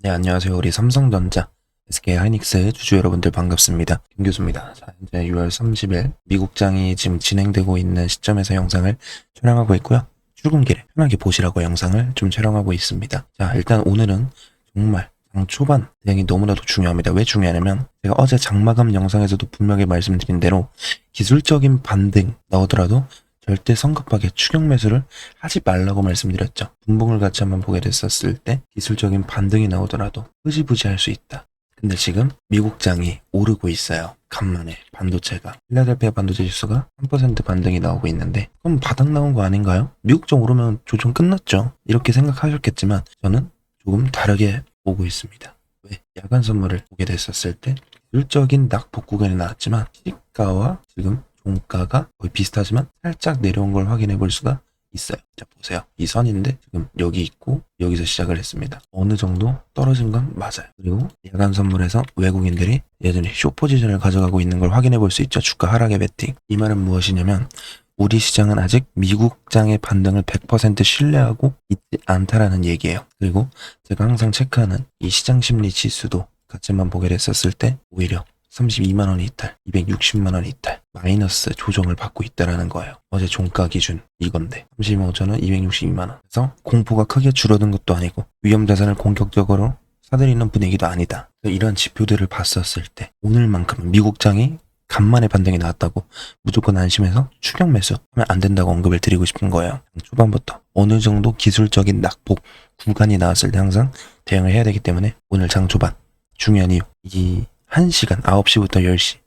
네, 안녕하세요. 우리 삼성전자, SK하이닉스 주주 여러분들 반갑습니다. 김 교수입니다. 자, 현재 6월 30일 미국장이 지금 진행되고 있는 시점에서 영상을 촬영하고 있고요. 출근길에 편하게 보시라고 영상을 좀 촬영하고 있습니다. 자, 일단 오늘은 정말 장 초반 대응이 너무나도 중요합니다. 왜 중요하냐면 제가 어제 장마감 영상에서도 분명히 말씀드린 대로 기술적인 반등 나오더라도 절대 성급하게 추격 매수를 하지 말라고 말씀드렸죠. 분봉을 같이 한번 보게 됐었을 때 기술적인 반등이 나오더라도 흐지부지할 수 있다. 근데 지금 미국장이 오르고 있어요. 간만에 반도체가 필라델피아 반도체 지수가 3% 반등이 나오고 있는데 그럼 바닥 나온 거 아닌가요? 미국장 오르면 조정 끝났죠. 이렇게 생각하셨겠지만 저는 조금 다르게 보고 있습니다. 왜? 야간 선물을 보게 됐었을 때 기술적인 낙폭 구간이 나왔지만 시가와 지금 종가가 거의 비슷하지만 살짝 내려온 걸 확인해 볼 수가 있어요. 자, 보세요. 이 선인데 지금 여기 있고 여기서 시작을 했습니다. 어느 정도 떨어진 건 맞아요. 그리고 야간 선물에서 외국인들이 여전히 숏 포지션을 가져가고 있는 걸 확인해 볼 수 있죠. 주가 하락의 베팅. 이 말은 무엇이냐면 우리 시장은 아직 미국장의 반등을 100% 신뢰하고 있지 않다라는 얘기예요. 그리고 제가 항상 체크하는 이 시장 심리 지수도 같이만 보게 됐었을 때 오히려 32만원 이탈, 260만원 이탈, 마이너스 조정을 받고 있다라는 거예요. 어제 종가 기준 이건데 32만 5천원, 262만원. 그래서 공포가 크게 줄어든 것도 아니고 위험자산을 공격적으로 사들이는 분위기도 아니다. 이런 지표들을 봤었을 때 오늘만큼은 미국장이 간만에 반등이 나왔다고 무조건 안심해서 추격 매수하면 안 된다고 언급을 드리고 싶은 거예요. 초반부터 어느 정도 기술적인 낙폭 구간이 나왔을 때 항상 대응을 해야 되기 때문에 오늘 장 초반 중요한 이유 이 1시간 9시부터 10시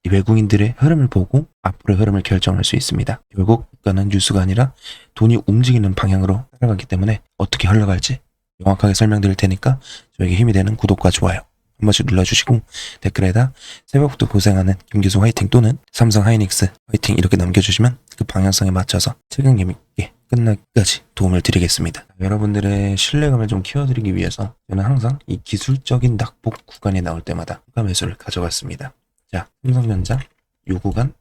이 외국인들의 흐름을 보고 앞으로의 흐름을 결정할 수 있습니다. 결국 이거는 뉴스가 아니라 돈이 움직이는 방향으로 따라가기 때문에 어떻게 흘러갈지 명확하게 설명드릴 테니까 저에게 힘이 되는 구독과 좋아요 한 번씩 눌러주시고 댓글에다 새벽부터 고생하는 김기수 화이팅 또는 삼성 하이닉스 화이팅 이렇게 남겨주시면 그 방향성에 맞춰서 책임감 있게 끝날까지 도움을 드리겠습니다. 여러분들의 신뢰감을 좀 키워드리기 위해서 저는 항상 이 기술적인 낙폭 구간이 나올 때마다 추가 매수를 가져갔습니다. 자, 삼성전자 요 구간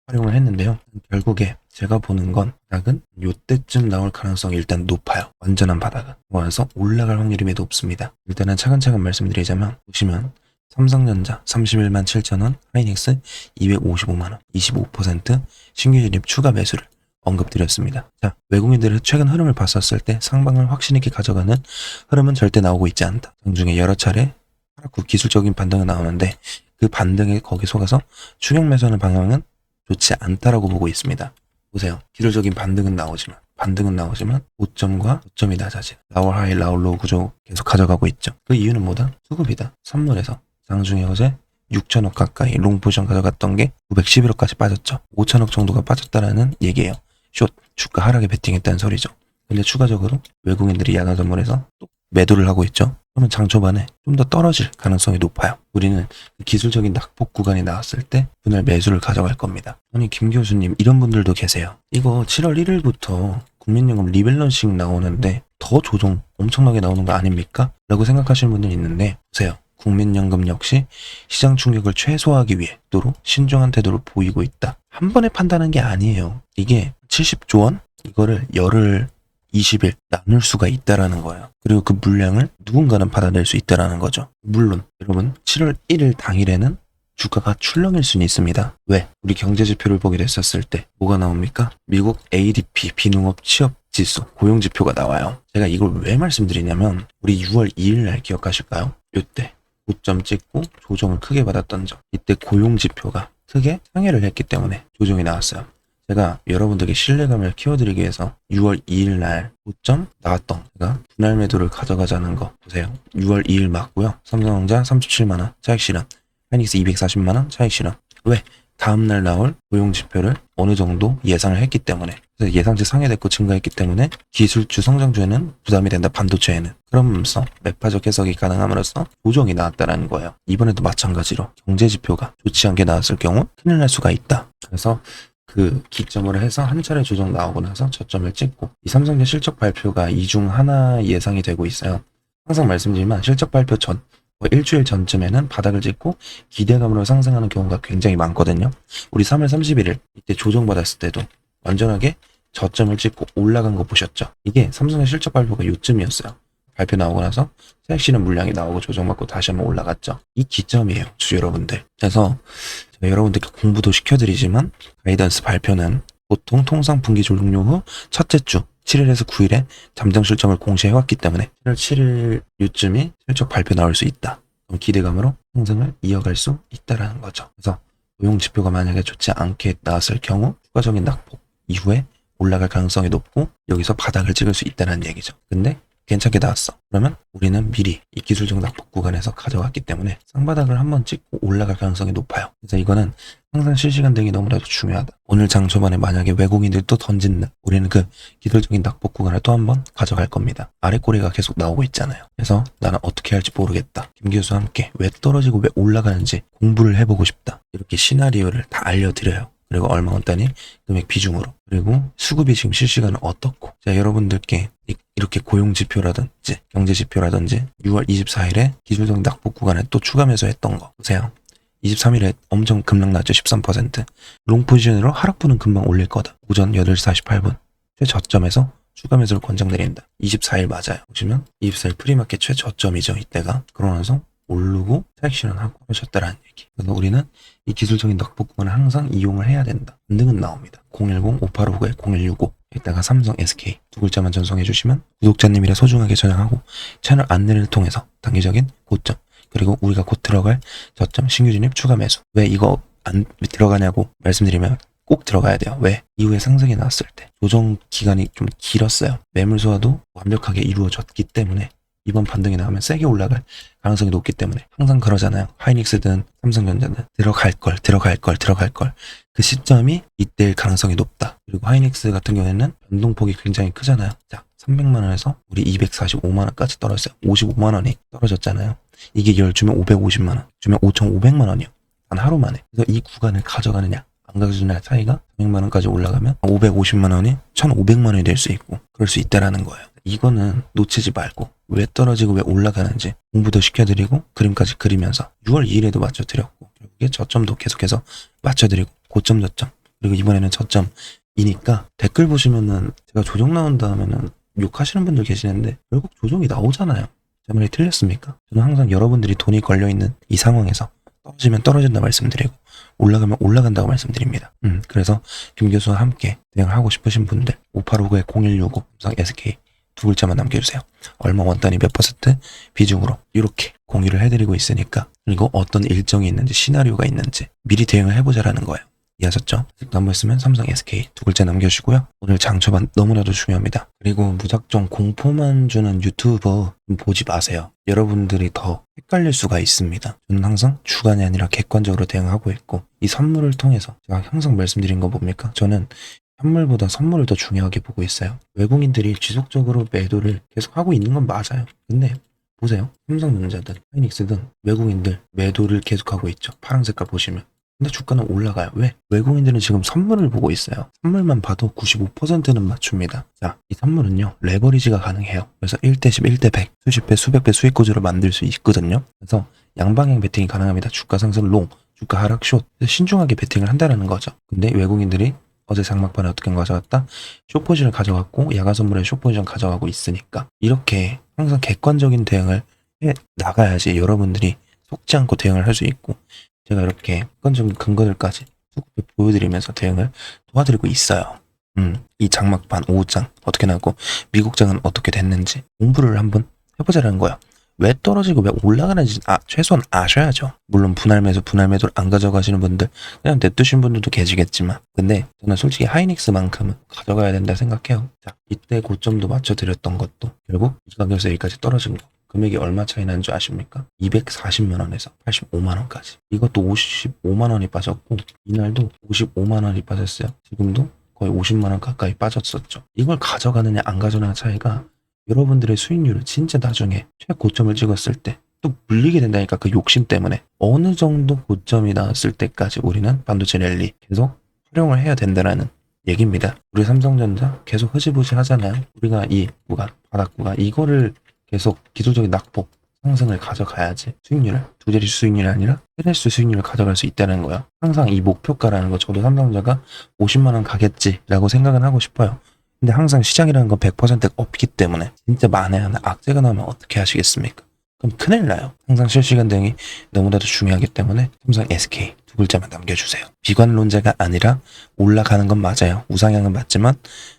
활용을 했는데요. 결국에 제가 보는 건 바닥은 요때쯤 나올 가능성이 일단 높아요. 완전한 바닥은. 그래서 올라갈 확률이 매우 높습니다. 일단은 차근차근 말씀드리자면 보시면 삼성전자 31만 7천원, 하이닉스 255만원, 25% 신규 진입 추가 매수를 언급드렸습니다. 자, 외국인들의 최근 흐름을 봤었을 때 상방을 확신 있게 가져가는 흐름은 절대 나오고 있지 않다. 장중에 여러 차례 하락 후 기술적인 반등은 나오는데 그 반등에 거기 속아서 추격 매수하는 방향은 좋지 않다라고 보고 있습니다. 보세요. 기술적인 반등은 나오지만 고점과 고점이 낮아진 라울 하이 라울 로우 구조 계속 가져가고 있죠. 그 이유는 뭐다? 수급이다. 선물에서 장중에 어제 6천억 가까이 롱포지션 가져갔던 게 911억까지 빠졌죠. 5천억 정도가 빠졌다라는 얘기예요. 숏 주가 하락에 베팅했다는 소리죠. 근데 추가적으로 외국인들이 야간 선물에서 또 매도를 하고 있죠. 그러면 장 초반에 좀 더 떨어질 가능성이 높아요. 우리는 기술적인 낙폭 구간이 나왔을 때 분할 매수를 가져갈 겁니다. 아니 김 교수님 이런 분들도 계세요. 이거 7월 1일부터 국민연금 리밸런싱 나오는데 더 조정 엄청나게 나오는 거 아닙니까? 라고 생각하시는 분들이 있는데 보세요. 국민연금 역시 시장 충격을 최소화하기 위해 또로 신중한 태도를 보이고 있다. 한 번에 판단한 게 아니에요. 이게 70조 원? 이거를 열흘 20일 나눌 수가 있다라는 거예요. 그리고 그 물량을 누군가는 받아낼 수 있다라는 거죠. 물론 여러분 7월 1일 당일에는 주가가 출렁일 수는 있습니다. 왜? 우리 경제지표를 보게 됐었을 때 뭐가 나옵니까? 미국 ADP 비농업 취업 지수 고용지표가 나와요. 제가 이걸 왜 말씀드리냐면 우리 6월 2일 날 기억하실까요? 이때 고점 찍고 조정을 크게 받았던 점 이때 고용지표가 크게 상회를 했기 때문에 조정이 나왔어요. 제가 여러분들에게 신뢰감을 키워드리기 위해서 6월 2일 날 고점 나왔던 제가 분할 매도를 가져가자는 거 보세요. 6월 2일 맞고요. 삼성전자 37만원 차익 실현, 하이닉스 240만원 차익 실현. 왜? 다음날 나올 고용지표를 어느 정도 예상을 했기 때문에 그래서 예상치 상회됐고 증가했기 때문에 기술주 성장주에는 부담이 된다. 반도체에는. 그러면서 매파적 해석이 가능함으로써 조정이 나왔다는 거예요. 이번에도 마찬가지로 경제지표가 좋지 않게 나왔을 경우 큰일 날 수가 있다. 그래서 그 기점으로 해서 한 차례 조정 나오고 나서 저점을 찍고 이 삼성전자 실적 발표가 이 중 하나 예상이 되고 있어요. 항상 말씀드리지만 실적 발표 전 일주일 전쯤에는 바닥을 찍고 기대감으로 상승하는 경우가 굉장히 많거든요. 우리 3월 31일 이때 조정받았을 때도 완전하게 저점을 찍고 올라간 거 보셨죠? 이게 삼성의 실적 발표가 요쯤이었어요. 발표 나오고 나서 트랙시는 물량이 나오고 조정받고 다시 한번 올라갔죠. 이 기점이에요, 주주 여러분들. 그래서 제가 여러분들께 공부도 시켜드리지만 가이던스 발표는 보통 통상 분기 종료 후 첫째 주 7일에서 9일에 잠정 실적을 공시해왔기 때문에 7월 7일 쯤이 실적 발표 나올 수 있다. 그럼 기대감으로 상승을 이어갈 수 있다라는 거죠. 그래서 고용 지표가 만약에 좋지 않게 나왔을 경우 추가적인 낙폭 이후에 올라갈 가능성이 높고 여기서 바닥을 찍을 수 있다는 얘기죠. 근데 괜찮게 나왔어. 그러면 우리는 미리 이 기술적 낙폭 구간에서 가져갔기 때문에 쌍바닥을 한번 찍고 올라갈 가능성이 높아요. 그래서 이거는 항상 실시간 대응이 너무나도 중요하다. 오늘 장 초반에 만약에 외국인들이 또 던진다. 우리는 그 기술적인 낙폭 구간을 또 한번 가져갈 겁니다. 아래 꼬리가 계속 나오고 있잖아요. 그래서 나는 어떻게 할지 모르겠다. 김 교수와 함께 왜 떨어지고 왜 올라가는지 공부를 해보고 싶다. 이렇게 시나리오를 다 알려드려요. 그리고 얼마 원단위 금액 비중으로, 그리고 수급이 지금 실시간은 어떻고, 제가 여러분들께 이렇게 고용지표라든지 경제지표라든지 6월 24일에 기술적 낙폭 구간에 또 추가 매수했던 거 보세요. 23일에 엄청 급락 났죠. 13%. 롱 포지션으로 하락분은 금방 올릴 거다. 오전 8시 48분 최저점에서 추가 매수를 권장드린다. 24일 맞아요. 보시면 24일 프리마켓 최저점이죠. 이때가. 그러면서 오르고 트랙션을 하고 그러셨다라는 얘기. 그래서 우리는 이 기술적인 낙폭 구간을 항상 이용을 해야 된다. 반등은 나옵니다. 010-5859-0165 이따가 삼성 SK 두 글자만 전송해 주시면 구독자님이라 소중하게 저장하고 채널 안내를 통해서 단기적인 고점 그리고 우리가 곧 들어갈 저점 신규 진입 추가 매수. 왜 이거 안 들어가냐고 말씀드리면 꼭 들어가야 돼요. 왜? 이후에 상승이 나왔을 때 조정 기간이 좀 길었어요. 매물 소화도 완벽하게 이루어졌기 때문에 이번 반등이 나오면 세게 올라갈 가능성이 높기 때문에 항상 그러잖아요. 하이닉스든 삼성전자든 들어갈 걸. 그 시점이 이때일 가능성이 높다. 그리고 하이닉스 같은 경우에는 변동폭이 굉장히 크잖아요. 자, 300만 원에서 우리 245만 원까지 떨어졌어요. 55만 원이 떨어졌잖아요. 이게 10 주면 550만 원, 주면 5,500만 원이요. 단 하루 만에. 그래서 이 구간을 가져가느냐 안 가져가느냐 차이가 300만 원까지 올라가면 550만 원이 1,500만 원이 될 수 있고 그럴 수 있다라는 거예요. 이거는 놓치지 말고 왜 떨어지고 왜 올라가는지 공부도 시켜드리고 그림까지 그리면서 6월 2일에도 맞춰드렸고 결국에 저점도 계속해서 맞춰드리고 고점 저점 그리고 이번에는 저점이니까 댓글 보시면은 제가 조정 나온다 하면은 욕하시는 분들 계시는데 결국 조정이 나오잖아요. 제 말이 틀렸습니까? 저는 항상 여러분들이 돈이 걸려있는 이 상황에서 떨어지면 떨어진다 말씀드리고 올라가면 올라간다고 말씀드립니다. 그래서 김 교수와 함께 대응하고 싶으신 분들 5859-0165 삼성 SK 두 글자만 남겨주세요. 얼마 원단위 몇 퍼센트 비중으로 이렇게 공유를 해드리고 있으니까 그리고 어떤 일정이 있는지 시나리오가 있는지 미리 대응을 해보자라는 거예요. 이해하셨죠? 아직도 안 보였으면 삼성 SK 두 글자 남겨주시고요. 오늘 장 초반 너무나도 중요합니다. 그리고 무작정 공포만 주는 유튜버 보지 마세요. 여러분들이 더 헷갈릴 수가 있습니다. 저는 항상 주관이 아니라 객관적으로 대응하고 있고 이 선물을 통해서 제가 항상 말씀드린 거 뭡니까? 저는 현물보다 선물을 더 중요하게 보고 있어요. 외국인들이 지속적으로 매도를 계속 하고 있는 건 맞아요. 근데 보세요. 삼성전자든 하이닉스든 외국인들 매도를 계속하고 있죠. 파란 색깔 보시면. 근데 주가는 올라가요. 왜? 외국인들은 지금 선물을 보고 있어요. 선물만 봐도 95%는 맞춥니다. 자, 이 선물은요. 레버리지가 가능해요. 그래서 1대10, 1대100, 수십 배, 수백 배 수익 구조를 만들 수 있거든요. 그래서 양방향 베팅이 가능합니다. 주가 상승 롱, 주가 하락 숏. 신중하게 베팅을 한다는 거죠. 근데 외국인들이 어제 장막판에 어떻게 가져갔다? 숏포지션을 가져갔고 야간 선물에 숏포지션 가져가고 있으니까 이렇게 항상 객관적인 대응을 해 나가야지 여러분들이 속지 않고 대응을 할 수 있고 제가 이렇게 객관적인 근거들까지 수급에 보여드리면서 대응을 도와드리고 있어요. 이 장막판 5장 어떻게 나고 미국장은 어떻게 됐는지 공부를 한번 해보자라는 거예요. 왜 떨어지고 왜 올라가는지 최소한 아셔야죠. 물론 분할 매도를 안 가져가시는 분들 그냥 냅두신 분들도 계시겠지만 근데 저는 솔직히 하이닉스만큼은 가져가야 된다 생각해요. 자, 이때 고점도 맞춰드렸던 것도 결국 가격에서 여기까지 떨어진 거 금액이 얼마 차이 나는 줄 아십니까? 240만 원에서 85만 원까지. 이것도 55만 원이 빠졌고 이날도 55만 원이 빠졌어요. 지금도 거의 50만 원 가까이 빠졌었죠. 이걸 가져가느냐 안 가져가느냐 차이가 여러분들의 수익률을 진짜 나중에 최고점을 찍었을 때 또 물리게 된다니까. 그 욕심 때문에 어느 정도 고점이 나왔을 때까지 우리는 반도체 랠리 계속 활용을 해야 된다는 얘기입니다. 우리 삼성전자 계속 흐지부지 하잖아요. 우리가 이 구간 바닥 구간 이거를 계속 기술적인 낙폭 상승을 가져가야지 수익률을 두 자릿수 수익률이 아니라 세 자릿수 수익률을 가져갈 수 있다는 거예요. 항상 이 목표가라는 거 저도 삼성전자가 50만 원 가겠지라고 생각은 하고 싶어요. 근데 항상 시장이라는 건 100%가 없기 때문에 진짜 만에 하나 악재가 나면 어떻게 하시겠습니까? 그럼 큰일 나요. 항상 실시간 대응이 너무나도 중요하기 때문에 삼성 SK 두 글자만 남겨주세요. 비관론자가 아니라 올라가는 건 맞아요. 우상향은 맞지만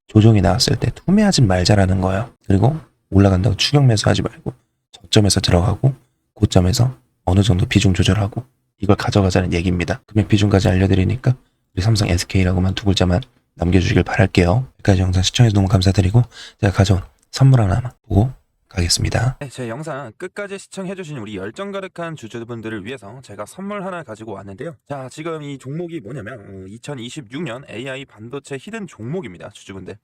조정이 나왔을 때 투매하지 말자라는 거예요. 그리고 올라간다고 추격 매수하지 말고 저점에서 들어가고 고점에서 어느 정도 비중 조절하고 이걸 가져가자는 얘기입니다. 금액 비중까지 알려드리니까 우리 삼성 SK라고만 두 글자만 남겨주시길 바랄게요. 여기까지 영상 시청해서 너무 감사드리고 제가 가져온 선물 하나만 보고 가겠습니다. 네, 제 영상 끝까지 시청해주신 우리 열정 가득한 주주분들을 위해서 제가 선물 하나 가지고 왔는데요. 자, 지금 이 종목이 뭐냐면 2026년 AI 반도체 히든 종목입니다. 주주분들.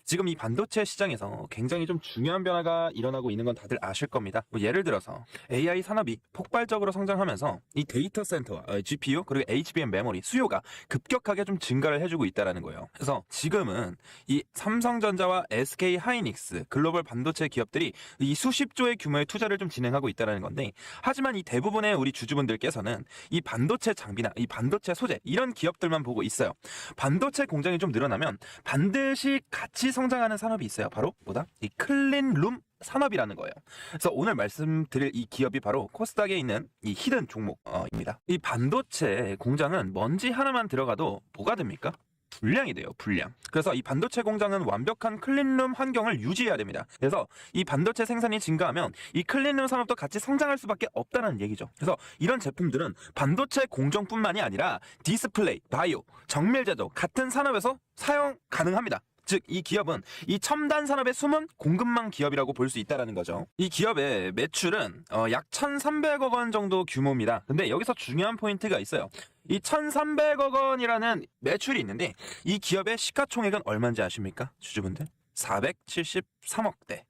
지금 이 반도체 시장에서 굉장히 좀 중요한 변화가 일어나고 있는 건 다들 아실 겁니다. 뭐 예를 들어서 AI 산업이 폭발적으로 성장하면서 이 데이터 센터와 GPU 그리고 HBM 메모리 수요가 급격하게 좀 증가를 해주고 있다는 거예요. 그래서 지금은 이 삼성전자와 SK 하이닉스 글로벌 반도체 기업들이 이 수십조의 규모의 투자를 좀 진행하고 있다는 건데, 하지만 이 대부분의 우리 주주분들께서는 이 반도체 장비나 이 반도체 소재 이런 기업들만 보고 있어요. 반도체 공장이 좀 늘어나면 반드시 같이 성장하는 산업이 있어요. 바로 뭐다? 이 클린룸 산업이라는 거예요. 그래서 오늘 말씀드릴 이 기업이 바로 코스닥에 있는 이 히든 종목입니다. 이 반도체 공장은 먼지 하나만 들어가도 뭐가 됩니까? 불량이 돼요. 불량. 그래서 이 반도체 공장은 완벽한 클린룸 환경을 유지해야 됩니다. 그래서 이 반도체 생산이 증가하면 이 클린룸 산업도 같이 성장할 수밖에 없다는 얘기죠. 그래서 이런 제품들은 반도체 공정뿐만이 아니라 디스플레이, 바이오, 정밀 제조 같은 산업에서 사용 가능합니다. 즉, 이 기업은 이 첨단 산업의 숨은 공급망 기업이라고 볼 수 있다는 거죠. 이 기업의 매출은 약 1,300억 원 정도 규모입니다. 근데 여기서 중요한 포인트가 있어요. 이 1,300억 원이라는 매출이 있는데 이 기업의 시가총액은 얼마인지 아십니까? 주주분들? 473억대.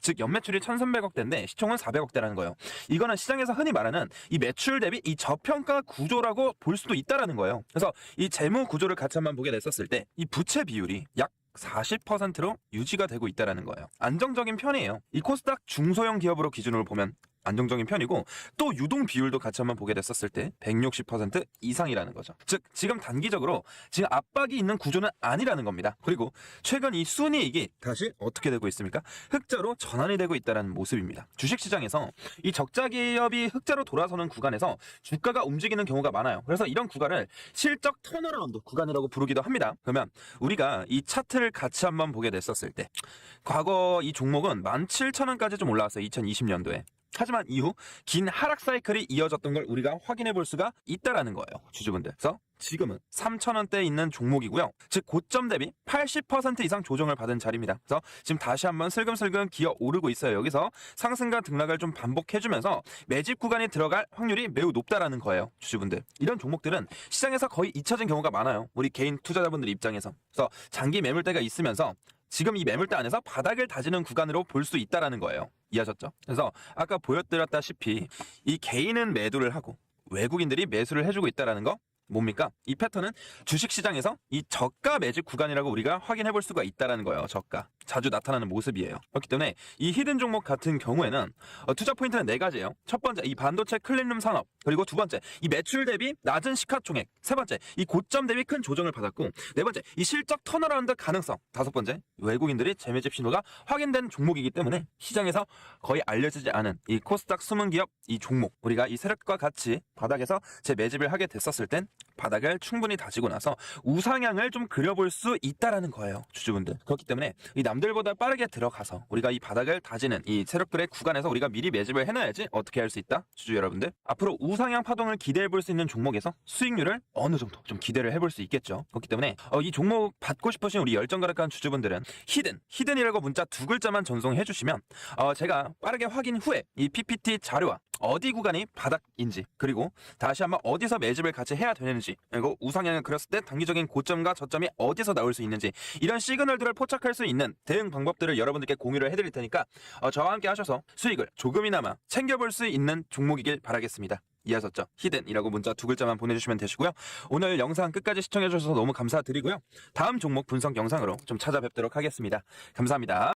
즉 연매출이 1,300억대인데 시총은 400억대라는 거예요. 이거는 시장에서 흔히 말하는 이 매출 대비 이 저평가 구조라고 볼 수도 있다라는 거예요. 그래서 이 재무 구조를 같이 한번 보게 됐었을 때 이 부채 비율이 약 40%로 유지가 되고 있다라는 거예요. 안정적인 편이에요. 이 코스닥 중소형 기업으로 기준으로 보면 안정적인 편이고, 또 유동 비율도 같이 한번 보게 됐었을 때 160% 이상이라는 거죠. 즉 지금 단기적으로 지금 압박이 있는 구조는 아니라는 겁니다. 그리고 최근 이 순이익이 다시 어떻게 되고 있습니까? 흑자로 전환이 되고 있다는 모습입니다. 주식시장에서 이 적자 기업이 흑자로 돌아서는 구간에서 주가가 움직이는 경우가 많아요. 그래서 이런 구간을 실적 턴어라운드 구간이라고 부르기도 합니다. 그러면 우리가 이 차트를 같이 한번 보게 됐었을 때 과거 이 종목은 17,000원까지 좀 올라왔어요. 2020년도에. 하지만 이후 긴 하락 사이클이 이어졌던 걸 우리가 확인해 볼 수가 있다라는 거예요. 주주분들. 그래서 지금은 3,000원대에 있는 종목이고요. 즉 고점 대비 80% 이상 조정을 받은 자리입니다. 그래서 지금 다시 한번 슬금슬금 기어 오르고 있어요. 여기서 상승과 등락을 좀 반복해주면서 매집 구간에 들어갈 확률이 매우 높다라는 거예요. 주주분들. 이런 종목들은 시장에서 거의 잊혀진 경우가 많아요. 우리 개인 투자자분들 입장에서. 그래서 장기 매물대가 있으면서 지금 이 매물대 안에서 바닥을 다지는 구간으로 볼 수 있다라는 거예요. 이해하셨죠? 그래서 아까 보여드렸다시피 이 개인은 매도를 하고 외국인들이 매수를 해주고 있다라는 거 뭡니까? 이 패턴은 주식시장에서 이 저가 매집 구간이라고 우리가 확인해 볼 수가 있다라는 거예요. 저가. 자주 나타나는 모습이에요. 그렇기 때문에 이 히든 종목 같은 경우에는 투자 포인트는 4가지예요. 첫 번째, 이 반도체 클린룸 산업. 그리고 두 번째, 이 매출 대비 낮은 시가총액. 세 번째, 이 고점 대비 큰 조정을 받았고, 네 번째, 이 실적 턴어라운드 가능성. 다섯 번째, 외국인들이 재매집 신호가 확인된 종목이기 때문에 시장에서 거의 알려지지 않은 이 코스닥 숨은 기업 이 종목, 우리가 이 세력과 같이 바닥에서 재매집을 하게 됐었을 땐 바닥을 충분히 다지고 나서 우상향을 좀 그려볼 수 있다라는 거예요. 주주분들. 그렇기 때문에 이 남들보다 빠르게 들어가서 우리가 이 바닥을 다지는 이 세력들의 구간에서 우리가 미리 매집을 해놔야지 어떻게 할 수 있다? 주주 여러분들. 앞으로 우상향 파동을 기대해 볼 수 있는 종목에서 수익률을 어느 정도 좀 기대를 해볼 수 있겠죠. 그렇기 때문에 이 종목 받고 싶으신 우리 열정 가득한 주주분들은 히든이라고 문자 2글자만 전송해 주시면 제가 빠르게 확인 후에 이 PPT 자료와 어디 구간이 바닥인지, 그리고 다시 한번 어디서 매집을 같이 해야 되는지, 그리고 우상향을 그렸을 때 단기적인 고점과 저점이 어디서 나올 수 있는지, 이런 시그널들을 포착할 수 있는 대응 방법들을 여러분들께 공유를 해드릴 테니까 저와 함께 하셔서 수익을 조금이나마 챙겨볼 수 있는 종목이길 바라겠습니다. 이해하셨죠? 히든이라고 문자 2글자만 보내주시면 되시고요. 오늘 영상 끝까지 시청해주셔서 너무 감사드리고요. 다음 종목 분석 영상으로 좀 찾아뵙도록 하겠습니다. 감사합니다.